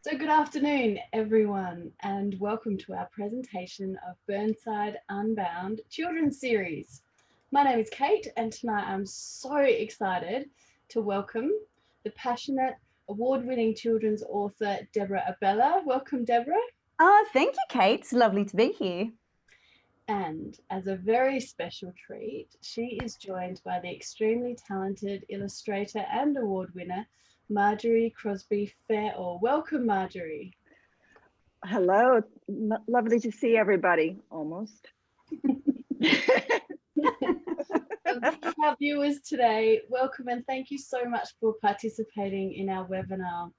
So good afternoon, everyone, and welcome to our presentation of Burnside Unbound Children's Series. My name is Kate, and tonight I'm so excited to welcome the passionate, award-winning children's author, Deborah Abela. Welcome, Deborah. Oh, thank you, Kate. It's lovely to be here. And as a very special treat, she is joined by the extremely talented illustrator and award winner, Marjorie Crosby-Fairall. Welcome, Marjorie. Hello, lovely to see everybody, almost. Our viewers today, welcome and thank you so much for participating in our webinar.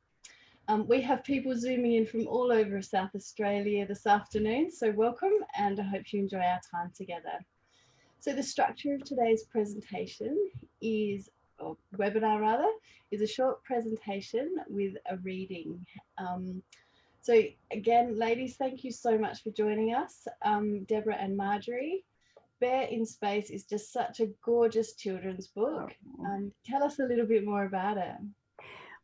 We have people zooming in from all over South Australia this afternoon, so welcome and I hope you enjoy our time together. So the structure of today's presentation is, or webinar rather, is a short presentation with a reading. So again, ladies, thank you so much for joining us, Deborah and Marjorie. Bear in Space is just such a gorgeous children's book. Tell us a little bit more about it.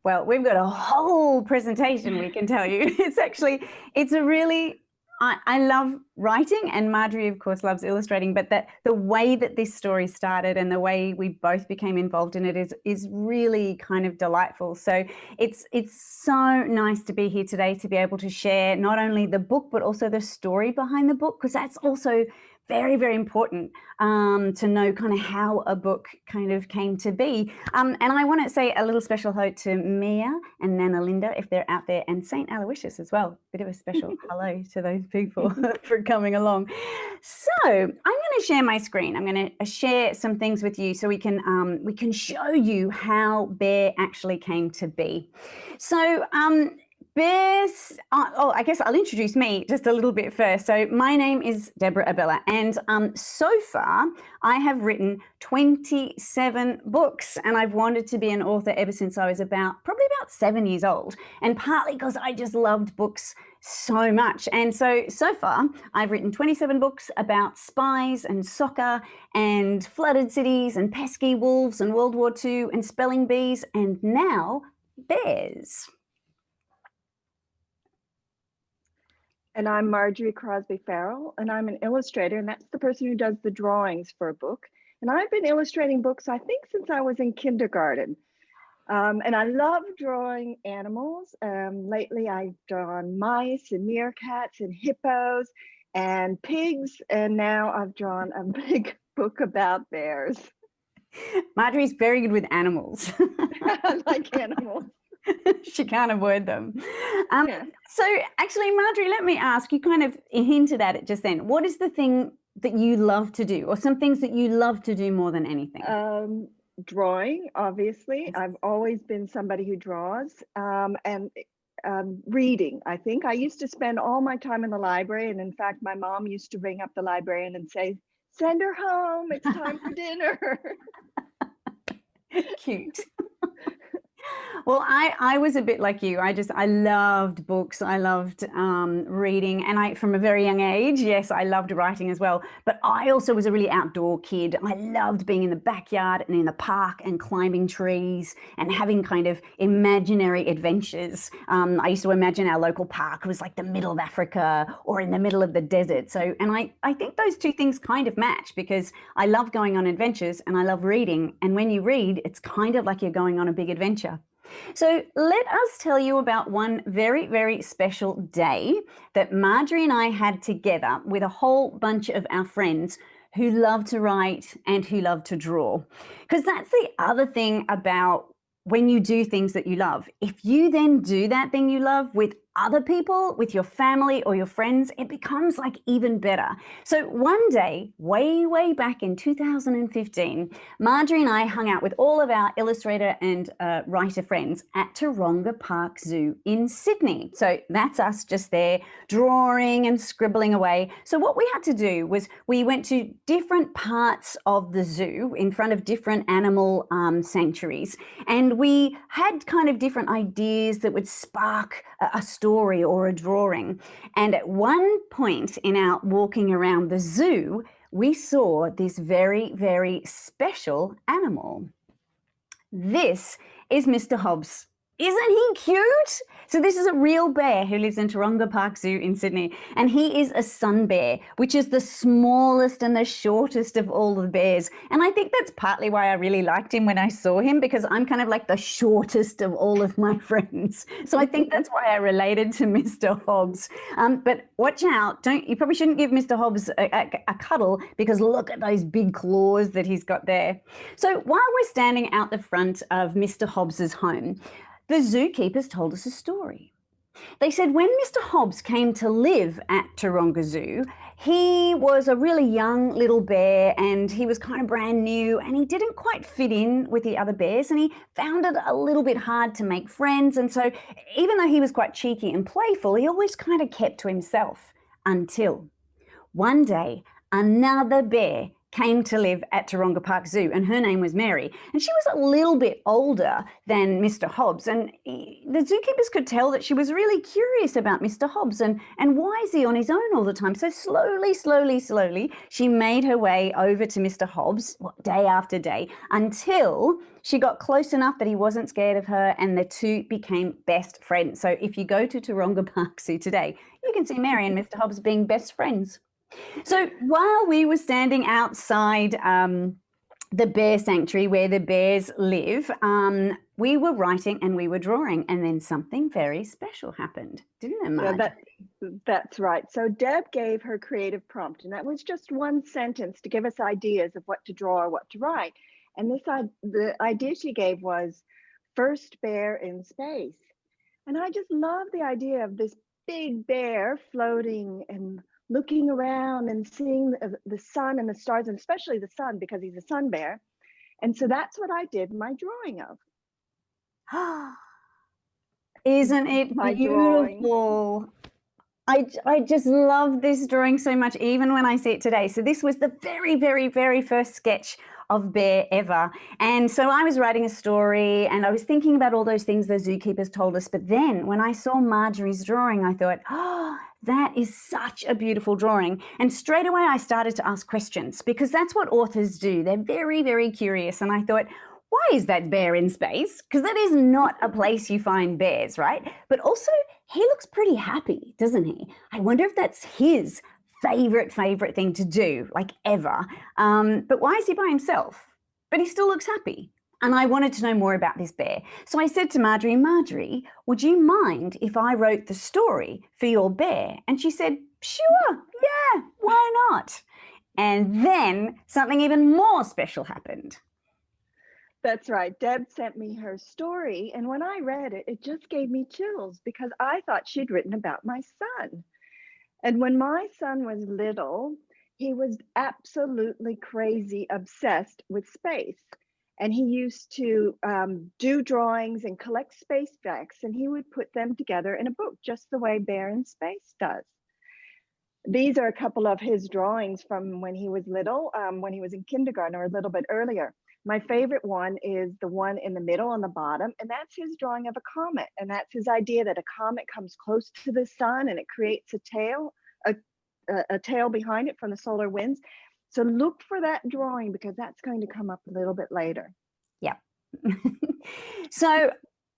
Well, we've got a whole presentation we can tell you. It's a really, I love writing, and Marjorie, of course, loves illustrating, but the way that this story started and the way we both became involved in it is really kind of delightful. So it's so nice to be here today to be able to share not only the book, but also the story behind the book, because that's also very, very important to know kind of how a book kind of came to be. And I want to say a little special hello to Mia and Nana Linda, if they're out there, and St. Aloysius as well. Bit of a special hello to those people for coming along. So I'm going to share my screen. I'm going to share some things with you so we can show you how Bear actually came to be. So Bears, I guess I'll introduce me just a little bit first. So my name is Deborah Abela, and so far I have written 27 books, and I've wanted to be an author ever since I was probably about 7 years old, and partly because I just loved books so much. And so far I've written 27 books about spies and soccer and flooded cities and pesky wolves and World War II and spelling bees, and now bears. And I'm Marjorie Crosby-Fairall, and I'm an illustrator, and that's the person who does the drawings for a book. And I've been illustrating books, I think, since I was in kindergarten. And I love drawing animals. Lately, I've drawn mice and meerkats and hippos and pigs, and now I've drawn a big book about bears. Marjorie's very good with animals. I like animals. She can't avoid them. Yeah. So actually, Marjorie, let me ask, you kind of hinted at it just then. What is the thing that you love to do, or some things that you love to do more than anything? Drawing, obviously. I've always been somebody who draws, and reading. I think I used to spend all my time in the library, and in fact, my mom used to ring up the librarian and say, "Send her home, it's time for dinner." Cute. Well, I was a bit like you. I loved books. I loved reading, and from a very young age, yes, I loved writing as well. But I also was a really outdoor kid. I loved being in the backyard and in the park and climbing trees and having kind of imaginary adventures. I used to imagine our local park was like the middle of Africa or in the middle of the desert. So, and I think those two things kind of match, because I love going on adventures and I love reading. And when you read, it's kind of like you're going on a big adventure. So let us tell you about one very, very special day that Marjorie and I had together with a whole bunch of our friends who love to write and who love to draw. Because that's the other thing about when you do things that you love. If you then do that thing you love with other people, with your family or your friends, it becomes like even better. So one day, way back in 2015, Marjorie and I hung out with all of our illustrator and writer friends at Taronga Park Zoo in Sydney. So that's us just there drawing and scribbling away. So what we had to do was we went to different parts of the zoo in front of different animal sanctuaries, and we had kind of different ideas that would spark a story or a drawing. And at one point in our walking around the zoo, we saw this very, very special animal. This is Mr. Hobbs. Isn't he cute? So this is a real bear who lives in Taronga Park Zoo in Sydney, and he is a sun bear, which is the smallest and the shortest of all the bears. And I think that's partly why I really liked him when I saw him, because I'm kind of like the shortest of all of my friends. So I think that's why I related to Mr. Hobbs. But watch out, you probably shouldn't give Mr. Hobbs a cuddle, because look at those big claws that he's got there. So while we're standing out the front of Mr. Hobbs's home, the zookeepers told us a story. They said when Mr. Hobbs came to live at Taronga Zoo, he was a really young little bear, and he was kind of brand new, and he didn't quite fit in with the other bears, and he found it a little bit hard to make friends. And so even though he was quite cheeky and playful, he always kind of kept to himself, until one day another bear came to live at Taronga Park Zoo, and her name was Mary. And she was a little bit older than Mr. Hobbs, and the zookeepers could tell that she was really curious about Mr. Hobbs and why is he on his own all the time. So slowly, she made her way over to Mr. Hobbs day after day, until she got close enough that he wasn't scared of her, and the two became best friends. So if you go to Taronga Park Zoo today, you can see Mary and Mr. Hobbs being best friends. So while we were standing outside the bear sanctuary where the bears live, we were writing and we were drawing, and then something very special happened, didn't it, Marge? Yeah, that's right. So Deb gave her creative prompt, and that was just one sentence to give us ideas of what to draw or what to write. And the idea she gave was first bear in space. And I just love the idea of this big bear floating and looking around and seeing the sun and the stars, and especially the sun, because he's a sun bear. And so that's what I did my drawing of. Isn't it beautiful? I just love this drawing so much, even when I see it today. So this was the very first sketch of bear ever. And so I was writing a story, and I was thinking about all those things the zookeepers told us. But then when I saw Marjorie's drawing, I thought, oh, that is such a beautiful drawing. And straight away I started to ask questions, because that's what authors do. They're very curious. And I thought, why is that bear in space? Because that is not a place you find bears, right? But also, he looks pretty happy, doesn't he? I wonder if that's his favorite thing to do, like ever. But why is he by himself? But he still looks happy. And I wanted to know more about this bear. So I said to Marjorie, Marjorie, would you mind if I wrote the story for your bear? And she said, sure, yeah, why not? And then something even more special happened. That's right. Deb sent me her story, and when I read it, it just gave me chills, because I thought she'd written about my son. And when my son was little, he was absolutely crazy obsessed with space. And he used to do drawings and collect space facts, and he would put them together in a book, just the way Bear in Space does. These are a couple of his drawings from when he was little, when he was in kindergarten or a little bit earlier. My favorite one is the one in the middle on the bottom, and that's his drawing of a comet. And that's his idea that a comet comes close to the sun and it creates a tail behind it from the solar winds. So look for that drawing, because that's going to come up a little bit later. Yeah. So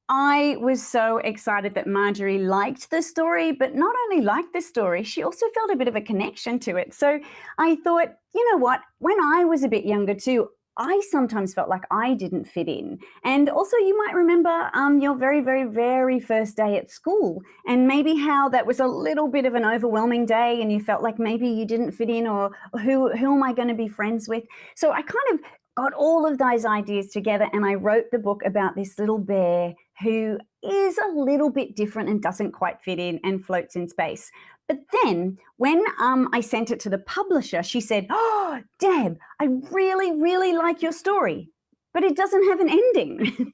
I was so excited that Marjorie liked the story, but not only liked the story, she also felt a bit of a connection to it. So I thought, you know what, when I was a bit younger too, I sometimes felt like I didn't fit in. And also you might remember your very first day at school, and maybe how that was a little bit of an overwhelming day, and you felt like maybe you didn't fit in, or who am I going to be friends with? So I kind of got all of those ideas together, and I wrote the book about this little bear who is a little bit different and doesn't quite fit in and floats in space. But then when I sent it to the publisher, she said, oh, Deb, I really like your story, but it doesn't have an ending.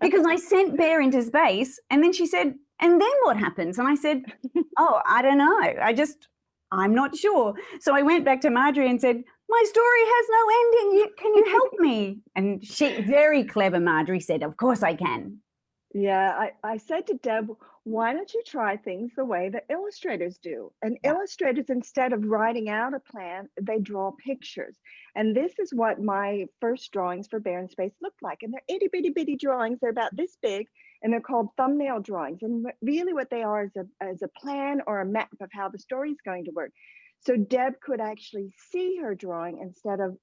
Because I sent Bear into space, and then she said, and then what happens? And I said, oh, I don't know. I'm not sure. So I went back to Marjorie and said, my story has no ending. Can you help me? And she, very clever Marjorie, said, of course I can. Yeah, I said to Deb, why don't you try things the way that illustrators do? And illustrators, instead of writing out a plan, they draw pictures. And this is what my first drawings for Bear in Space looked like. And they're itty bitty drawings. They're about this big. And they're called thumbnail drawings. And really what they are is a plan or a map of how the story is going to work. So Deb could actually see her drawing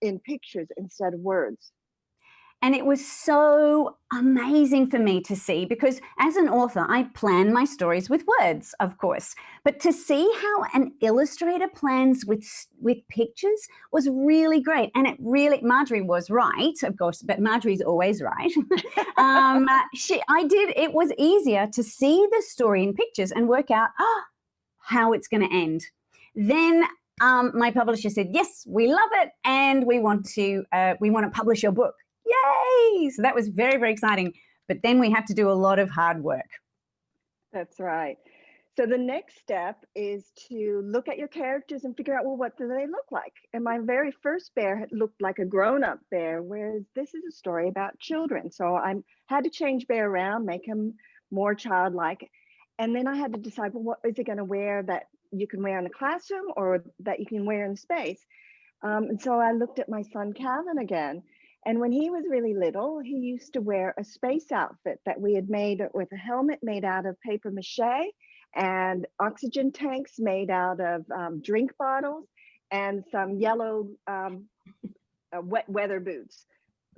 in pictures instead of words. And it was so amazing for me to see, because as an author, I plan my stories with words, of course. But to see how an illustrator plans with pictures was really great. And it really, Marjorie was right, of course, but Marjorie's always right. It was easier to see the story in pictures and work out how it's going to end. Then my publisher said, yes, we love it, and we want to publish your book. Yay! So that was very, very exciting. But then we had to do a lot of hard work. That's right. So the next step is to look at your characters and figure out, well, what do they look like? And my very first bear had looked like a grown-up bear, whereas this is a story about children. So I had to change Bear around, make him more childlike. And then I had to decide, well, what is it going to wear that you can wear in the classroom or that you can wear in space? And so I looked at my son, Calvin, again. And when he was really little, he used to wear a space outfit that we had made with a helmet made out of paper mache and oxygen tanks made out of drink bottles and some yellow wet weather boots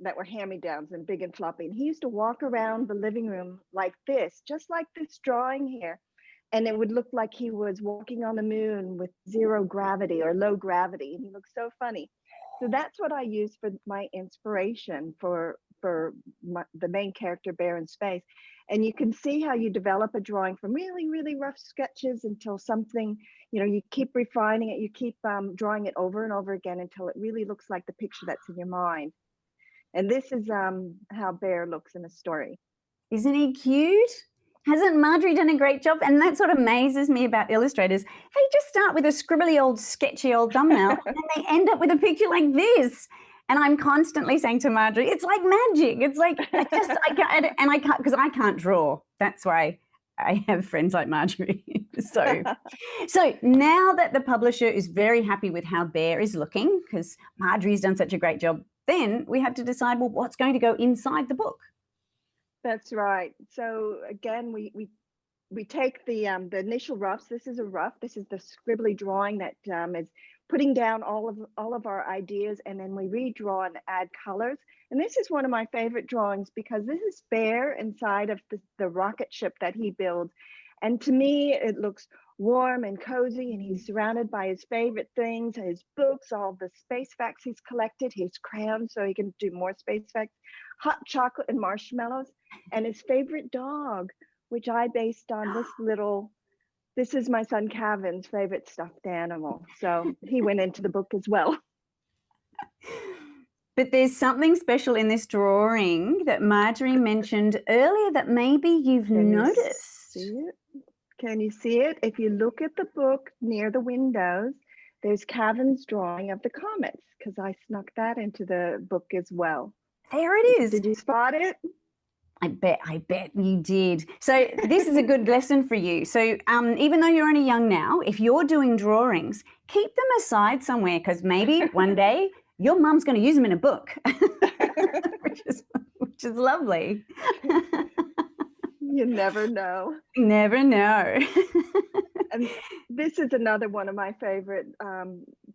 that were hand-me-downs and big and floppy. And he used to walk around the living room like this, just like this drawing here. And it would look like he was walking on the moon with zero gravity or low gravity. And he looked so funny. So that's what I use for my inspiration for the main character, Bear in Space. And you can see how you develop a drawing from really, really rough sketches until something, you keep refining it, you keep drawing it over and over again until it really looks like the picture that's in your mind. And this is how Bear looks in a story. Isn't he cute? Hasn't Marjorie done a great job? And that's what amazes me about illustrators. They just start with a scribbly old, sketchy old thumbnail and they end up with a picture like this. And I'm constantly saying to Marjorie, it's like magic. It's like, I can't, because I can't draw. That's why I have friends like Marjorie. So now that the publisher is very happy with how Bear is looking, because Marjorie's done such a great job, then we have to decide, well, what's going to go inside the book? That's right. So again, we take the initial roughs. This is a rough. This is the scribbly drawing that is putting down all of our ideas, and then we redraw and add colors. And this is one of my favorite drawings because this is Bear inside of the rocket ship that he builds. And to me, it looks warm and cozy, and he's surrounded by his favorite things, his books, all the space facts he's collected, his crayons so he can do more space facts, hot chocolate and marshmallows, and his favorite dog, which I based on this is my son Calvin's favorite stuffed animal. So he went into the book as well. But there's something special in this drawing that Marjorie mentioned earlier that maybe you've noticed. Can you see it? If you look at the book near the windows, there's Calvin's drawing of the comets, because I snuck that into the book as well. There it is. Did you spot it? I bet you did. So this is a good lesson for you. So even though you're only young now, if you're doing drawings, keep them aside somewhere, because maybe one day your mum's going to use them in a book, which is lovely. You never know. Never know. And this is another one of my favorite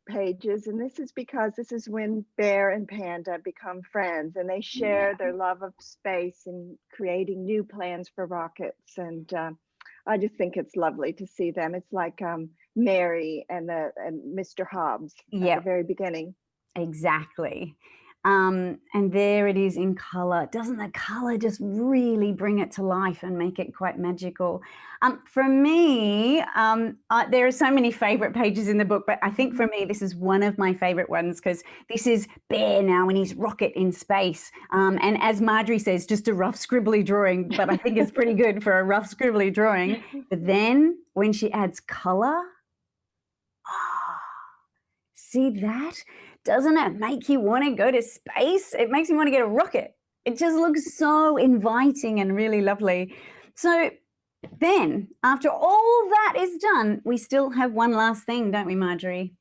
pages, and this is because this is when Bear and Panda become friends, and they share their love of space and creating new plans for rockets. And I just think it's lovely to see them. It's like Mary and Mr. Hobbs at the very beginning. Exactly. And there it is in color. Doesn't the color just really bring it to life and make it quite magical? For me, there are so many favorite pages in the book, but I think for me, this is one of my favorite ones because this is Bear now in his rocket in space. And as Marjorie says, just a rough scribbly drawing, but I think it's pretty good for a rough scribbly drawing. But then when she adds color, see that? Doesn't it make you want to go to space? It makes me want to get a rocket. It just looks so inviting and really lovely. So then, after all that is done, we still have one last thing, don't we, Marjorie?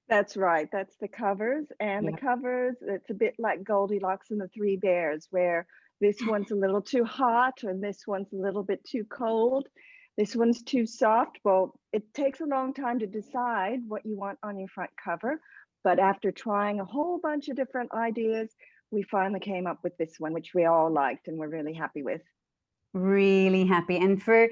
That's right. That's the covers. And the covers, it's a bit like Goldilocks and the Three Bears, where this one's a little too hot, or this one's a little bit too cold. This one's too soft. Well, it takes a long time to decide what you want on your front cover. But after trying a whole bunch of different ideas, we finally came up with this one, which we all liked and we're really happy with. Really happy. And for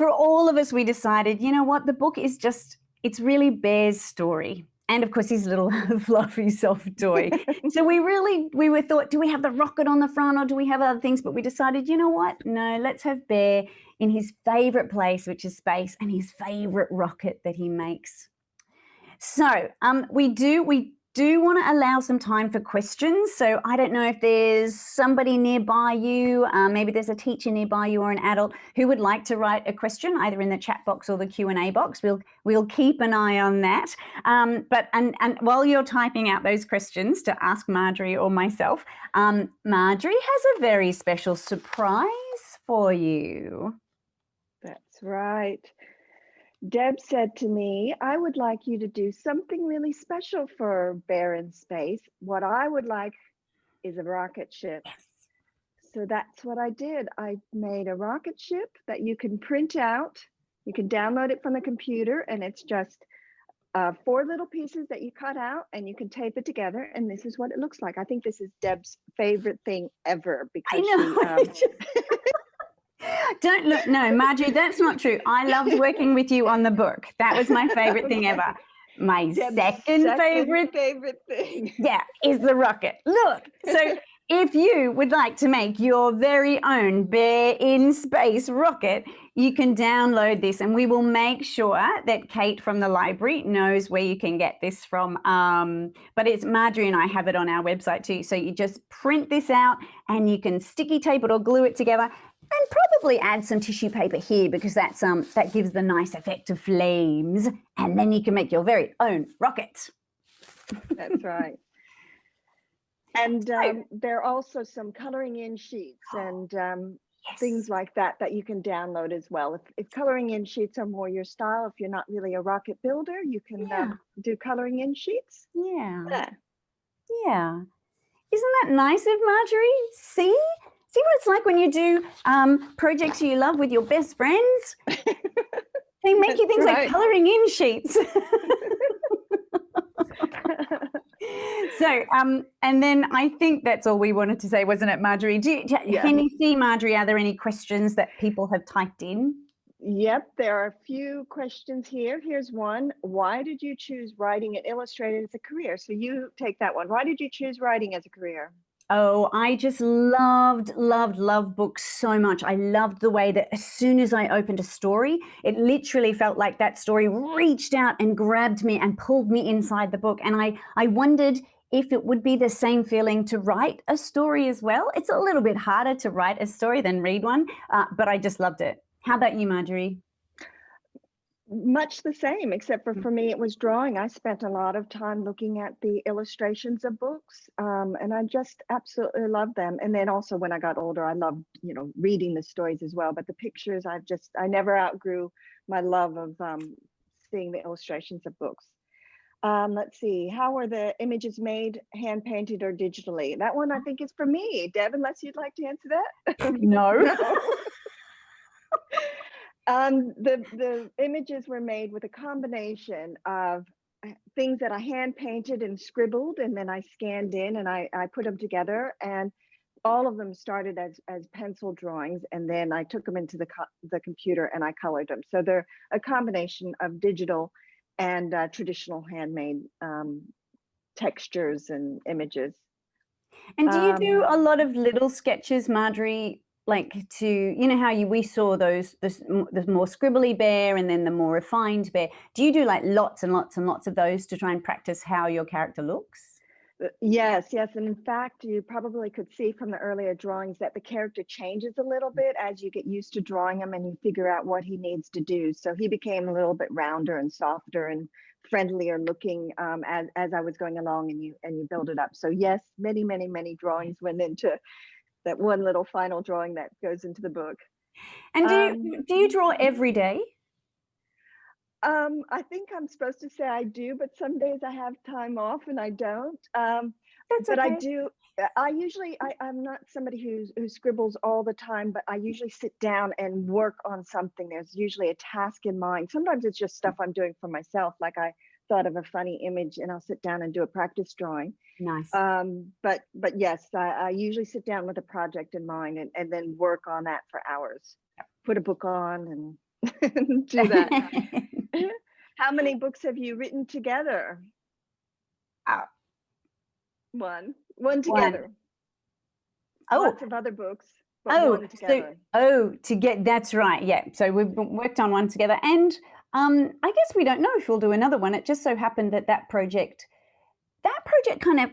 all of us, we decided, you know what, the book is just, it's really Bear's story. And of course, his little fluffy soft toy. So we were thought, do we have the rocket on the front or do we have other things? But we decided, you know what? No, let's have Bear in his favorite place, which is space, and his favorite rocket that he makes. So we do want to allow some time for questions. So I don't know if there's somebody nearby you, maybe there's a teacher nearby you or an adult who would like to write a question either in the chat box or the Q&A box. We'll keep an eye on that. But while you're typing out those questions to ask Marjorie or myself, Marjorie has a very special surprise for you. That's right. Deb said to me, I would like you to do something really special for Bear in Space. What I would like is a rocket ship. Yes. So that's what I did. I made a rocket ship that you can print out. You can download it from the computer, and it's just 4 little pieces that you cut out, and you can tape it together. And this is what it looks like. I think this is Deb's favorite thing ever because I know. Don't look, no, Marjorie, that's not true. I loved working with you on the book. That was my favorite thing ever. My second favorite thing. Yeah, is the rocket. Look, so if you would like to make your very own Bear in Space rocket, you can download this, and we will make sure that Kate from the library knows where you can get this from. But it's Marjorie and I have it on our website too. So you just print this out and you can sticky tape it or glue it together. And probably add some tissue paper here because that's that gives the nice effect of flames, and then you can make your very own rocket. That's right. And there are also some coloring in sheets and Yes. things like that you can download as well. If coloring in sheets are more your style, if you're not really a rocket builder, you can do coloring in sheets. Yeah. Isn't that nice of Marjorie? See what it's like when you do projects you love with your best friends? They make you things like coloring in sheets. So, and then I think that's all we wanted to say, wasn't it, Marjorie? Can you see, Marjorie, are there any questions that people have typed in? Yep, there are a few questions here. Here's one. Why did you choose writing and illustrating as a career? So you take that one. Why did you choose writing as a career? Oh, I just loved books so much. I loved the way that as soon as I opened a story, it literally felt like that story reached out and grabbed me and pulled me inside the book. And I wondered if it would be the same feeling to write a story as well. It's a little bit harder to write a story than read one, but I just loved it. How about you, Marjorie? Much the same, except for me, it was drawing. I spent a lot of time looking at the illustrations of books, and I just absolutely loved them. And then also when I got older, I loved, reading the stories as well. But the pictures, I never outgrew my love of seeing the illustrations of books. Let's see, how were the images made, hand painted or digitally? That one I think is for me. Deb, unless you'd like to answer that? No. The images were made with a combination of things that I hand painted and scribbled, and then I scanned in and I put them together, and all of them started as pencil drawings, and then I took them into the computer and I colored them. So they're a combination of digital and traditional handmade textures and images. And do you do a lot of little sketches, Marjorie? Like how we saw the more scribbly Bear and then the more refined Bear. Do you do like lots and lots and lots of those to try and practice how your character looks? Yes. And in fact, you probably could see from the earlier drawings that the character changes a little bit as you get used to drawing him and you figure out what he needs to do. So he became a little bit rounder and softer and friendlier looking as I was going along, and you build it up. So yes, many drawings went into that one little final drawing that goes into the book. And do you draw every day? I think I'm supposed to say I do, but some days I have time off and I don't. That's But okay. I'm not somebody who scribbles all the time, but I usually sit down and work on something. There's usually a task in mind. Sometimes it's just stuff I'm doing for myself. Like I thought of a funny image and I'll sit down and do a practice drawing. Nice. But yes, I usually sit down with a project in mind and then work on that for hours. Put a book on and do that. How many books have you written together? One together. Oh, Lots of other books, but one together. That's right. Yeah. So we've worked on one together, and I guess we don't know if we'll do another one. It just so happened that project kind of,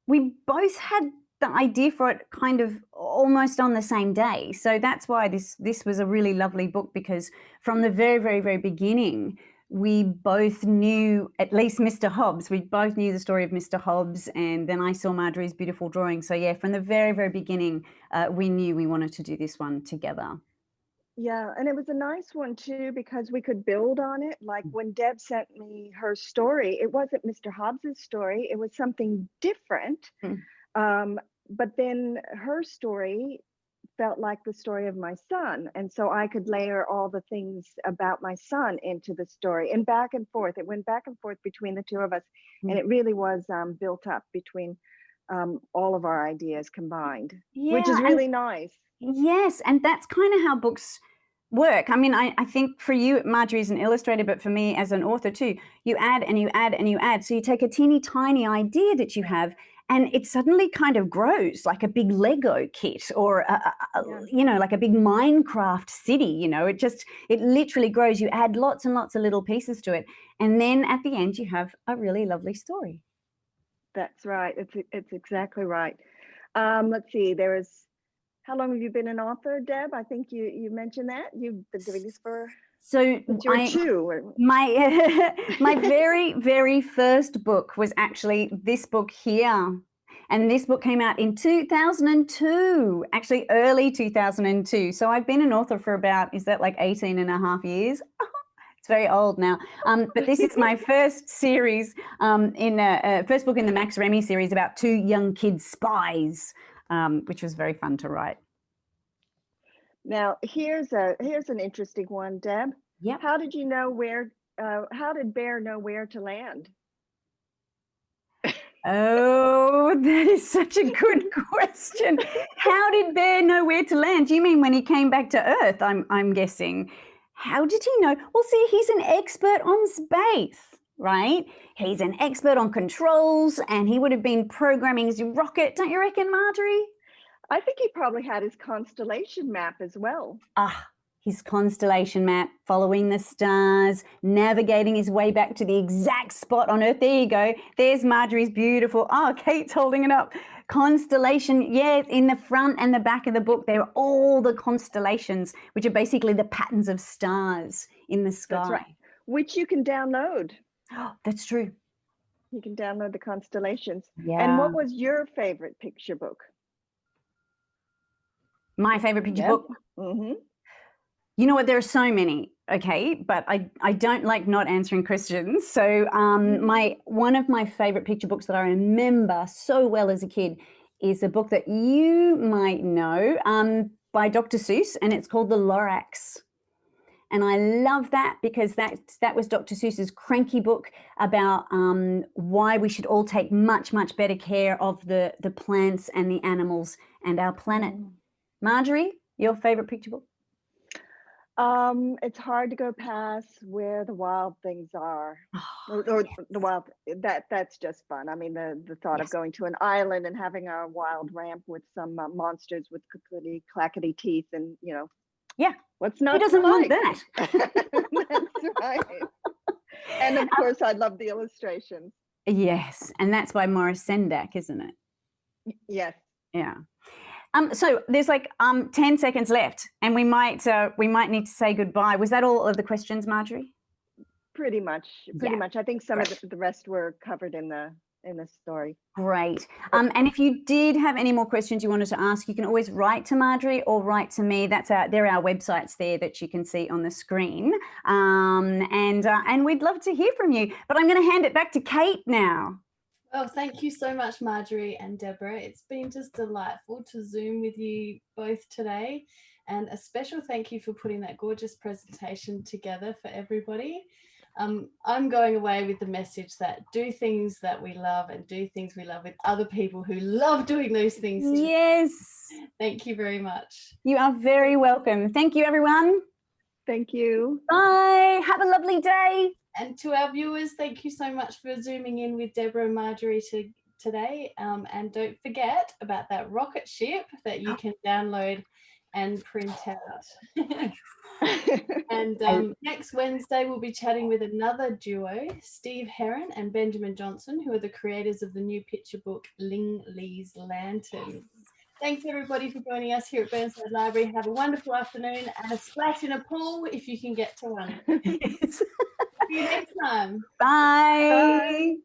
we both had the idea for it kind of almost on the same day. So that's why this was a really lovely book, because from the very, very, very beginning, we both knew, at least Mr. Hobbs, we both knew the story of Mr. Hobbs, and then I saw Marjorie's beautiful drawing. So yeah, from the very, very beginning, we knew we wanted to do this one together. Yeah, and it was a nice one too, because we could build on it. Like when Deb sent me her story, it wasn't Mr. Hobbs's story, it was something different. But then her story felt like the story of my son, and so I could layer all the things about my son into the story, and back and forth. It went back and forth between the two of us, and it really was built up between all of our ideas combined, which is really nice. Yes, and that's kind of how books work. I mean, I think for you, Marjorie, as an illustrator, but for me as an author too, you add and you add and you add. So you take a teeny tiny idea that you have, and it suddenly kind of grows like a big Lego kit, or you know, like a big Minecraft city. You know, it literally grows. You add lots and lots of little pieces to it, and then at the end you have a really lovely story. That's right. It's exactly right. Let's see. How long have you been an author, Deb? I think you mentioned that you've been doing this for. So my very, very first book was actually this book here. And this book came out in 2002, actually early 2002. So I've been an author for about, is that like 18 and a half years? It's very old now. But this is my first series, first book in the Max Remy series about two young kids spies, which was very fun to write. Now, here's an interesting one, Deb. Yeah. How did you know how did Bear know where to land? Oh, that is such a good question. How did Bear know where to land? Do you mean when he came back to Earth, I'm guessing? How did he know? Well, see, he's an expert on space, right? He's an expert on controls, and he would have been programming his rocket, don't you reckon, Marjorie? I think he probably had his constellation map as well. His constellation map, following the stars, navigating his way back to the exact spot on Earth. There you go. There's Marjorie's beautiful, Kate's holding it up. Constellation, yeah, in the front and the back of the book, there are all the constellations, which are basically the patterns of stars in the sky. That's right. Which you can download. Oh, that's true. You can download the constellations. Yeah. And what was your favorite picture book? My favorite picture book? Mm-hmm. You know what, there are so many, okay, but I don't like not answering questions. So one of my favorite picture books that I remember so well as a kid is a book that you might know by Dr. Seuss, and it's called The Lorax. And I love that because that was Dr. Seuss's cranky book about why we should all take much, much better care of the plants and the animals and our planet. Marjorie, your favorite picture book? It's hard to go past Where the Wild Things Are, or the wild. That's just fun. I mean, the thought of going to an island and having a wild ramp with some monsters with clackety teeth, and what's not? Who doesn't want that? That's right. And of course, I love the illustrations. Yes, and that's by Morris Sendak, isn't it? Yes. Yeah. So there's like 10 seconds left, and we might need to say goodbye. Was that all of the questions, Marjorie? Pretty much. I think some of the rest were covered in the story. Great. And if you did have any more questions you wanted to ask, you can always write to Marjorie or write to me. There are our websites there that you can see on the screen. And we'd love to hear from you. But I'm going to hand it back to Kate now. Well, thank you so much, Marjorie and Deborah. It's been just delightful to Zoom with you both today. And a special thank you for putting that gorgeous presentation together for everybody. I'm going away with the message that do things that we love and do things we love with other people who love doing those things too. Yes. Thank you very much. You are very welcome. Thank you, everyone. Thank you. Bye. Have a lovely day. And to our viewers, thank you so much for zooming in with Deborah and Marjorie today. And don't forget about that rocket ship that you can download and print out. And next Wednesday, we'll be chatting with another duo, Steve Heron and Benjamin Johnson, who are the creators of the new picture book, Ling Lee's Lantern. Thanks everybody for joining us here at Burnside Library. Have a wonderful afternoon and a splash in a pool if you can get to one. See you next time. Bye. Bye.